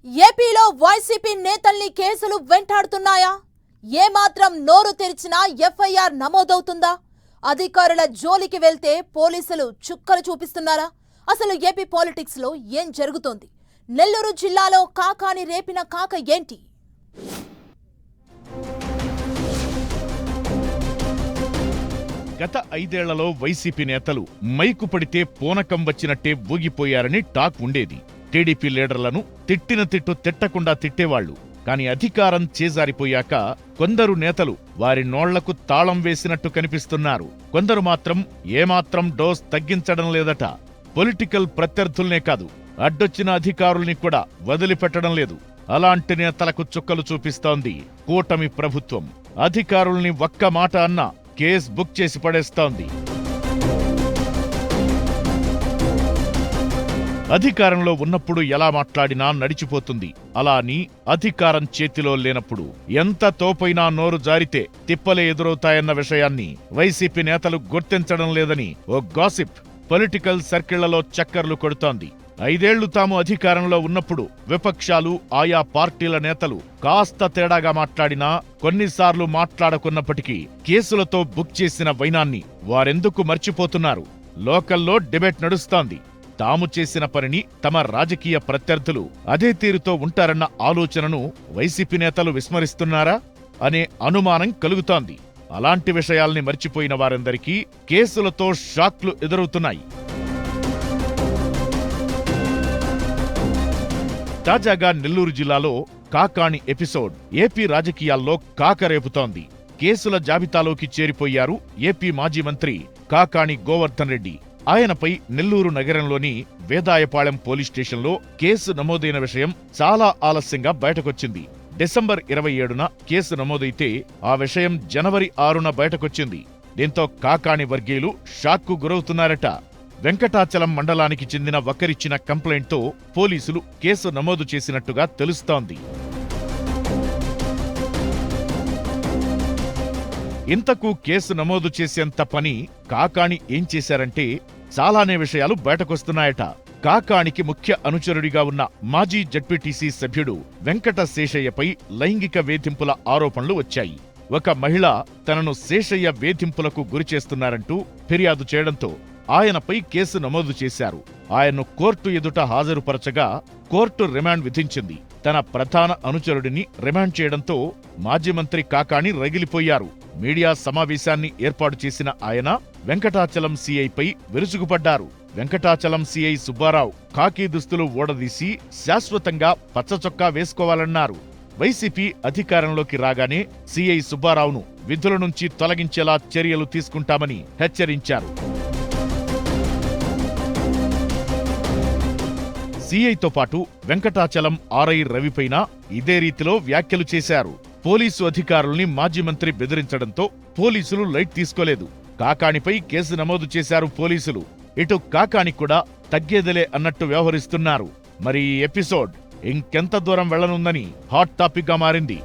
ఏపీలో వైసీపీ నేతల్ని కేసులు వెంటాడుతున్నాయా? ఏమాత్రం నోరు తెరిచినా ఎఫ్ఐఆర్ నమోదవుతుందా? అధికారుల జోలికి వెళ్తే పోలీసులు చుక్కలు చూపిస్తున్నారా? అసలు ఏపీ పాలిటిక్స్ లో ఏం జరుగుతోంది? నెల్లూరు జిల్లాలో కాకాని రేపిన కాక ఏంటి? గత 5 ఏళ్లలో వైసీపీ నేతలు మైకు పడితే పూనకం వచ్చినట్టే ఊగిపోయారని టాక్ ఉండేది. టీడీపీ లీడర్లను తిట్టిన తిట్టు తిట్టకుండా తిట్టేవాళ్లు. కాని అధికారం చేజారిపోయాక కొందరు నేతలు వారి నోళ్లకు తాళం వేసినట్టు కనిపిస్తున్నారు. కొందరు మాత్రం ఏమాత్రం డోస్ తగ్గించడం లేదట. పొలిటికల్ ప్రత్యర్థుల్నే కాదు, అడ్డొచ్చిన అధికారుల్ని కూడా వదిలిపెట్టడం లేదు. అలాంటి నేతలకు చుక్కలు చూపిస్తోంది కూటమి ప్రభుత్వం. అధికారుల్ని ఒక్క మాట అన్నా కేసు బుక్ చేసి పడేస్తోంది. అధికారంలో ఉన్నప్పుడు ఎలా మాట్లాడినా నడిచిపోతుంది. అలా అని అధికారం చేతిలో లేనప్పుడు ఎంత తోపైనా నోరు జారితే తిప్పలే ఎదురవుతాయన్న విషయాన్ని వైసీపీ నేతలు గుర్తించడం లేదని ఓ గాసిప్ పొలిటికల్ సర్కిళ్లలో చక్కర్లు కొడుతోంది. 5 ఏళ్లు తాము అధికారంలో ఉన్నప్పుడు విపక్షాలు, ఆయా పార్టీల నేతలు కాస్త తేడాగా మాట్లాడినా, కొన్నిసార్లు మాట్లాడకున్నప్పటికీ కేసులతో బుక్ చేసిన వైనాన్ని వారెందుకు మర్చిపోతున్నారు? లోకల్లో డిబేట్ నడుస్తోంది. తాము చేసిన పనిని తమ రాజకీయ ప్రత్యర్థులు అదే తీరుతో ఉంటారన్న ఆలోచనను వైసీపీ నేతలు విస్మరిస్తున్నారా అనే అనుమానం కలుగుతోంది. అలాంటి విషయాల్ని మర్చిపోయిన వారందరికీ కేసులతో షాక్లు ఎదురవుతున్నాయి. తాజాగా నెల్లూరు జిల్లాలో కాకాణి ఎపిసోడ్ ఏపీ రాజకీయాల్లో కాకరేపుతోంది. కేసుల జాబితాలోకి చేరిపోయారు ఏపీ మాజీ మంత్రి కాకాణి గోవర్ధన్ రెడ్డి. ఆయనపై నెల్లూరు నగరంలోని వేదాయపాళెం పోలీస్ స్టేషన్లో కేసు నమోదైన విషయం చాలా ఆలస్యంగా బయటకొచ్చింది. డిసెంబర్ 27న కేసు నమోదైతే ఆ విషయం జనవరి 6న బయటకొచ్చింది. దీంతో కాకాణి వర్గీయులు షాక్కు గురవుతున్నారట. వెంకటాచలం మండలానికి చెందిన ఒకరిచ్చిన కంప్లైంట్తో పోలీసులు కేసు నమోదు చేసినట్టుగా తెలుస్తోంది. ఇంతకు కేసు నమోదు చేసేంత పని కాకాణి ఏం చేశారంటే చాలానే విషయాలు బయటకొస్తున్నాయట. కాకాణికి ముఖ్య అనుచరుడిగా ఉన్న మాజీ జడ్పీటీసీ సభ్యుడు వెంకట శేషయ్యపై లైంగిక వేధింపుల ఆరోపణలు వచ్చాయి. ఒక మహిళ తనను శేషయ్య వేధింపులకు గురిచేస్తున్నారంటూ ఫిర్యాదు చేయడంతో ఆయనపై కేసు నమోదు చేశారు. ఆయన్ను కోర్టు ఎదుట హాజరుపరచగా కోర్టు రిమాండ్ విధించింది. తన ప్రధాన అనుచరుడిని రిమాండ్ చేయడంతో మాజీ మంత్రి కాకాణి రగిలిపోయారు. మీడియా సమావేశాన్ని ఏర్పాటు చేసిన ఆయన వెంకటాచలం సీఐపై విరుచుకుపడ్డారు. వెంకటాచలం సీఐ సుబ్బారావు కాకి దుస్తులు ఊడదీసి శాశ్వతంగా పచ్చచొక్కా వేసుకోవాలన్నారు. వైసీపీ అధికారంలోకి రాగానే సీఐ సుబ్బారావును విధుల నుంచి తొలగించేలా చర్యలు తీసుకుంటామని హెచ్చరించారు. సీఐతో పాటు వెంకటాచలం ఆర్ఐ రవిపైన ఇదే రీతిలో వ్యాఖ్యలు చేశారు. పోలీసు అధికారుల్ని మాజీ మంత్రి బెదిరించడంతో పోలీసులు లైట్ తీసుకోలేదు. కాకాణిపై కేసు నమోదు చేశారు పోలీసులు. ఇటు కాకాణి కూడా తగ్గేదిలే అన్నట్టు వ్యవహరిస్తున్నారు. మరి ఈ ఎపిసోడ్ ఇంకెంత దూరం వెళ్లనుందని హాట్ టాపిక్ గా మారింది.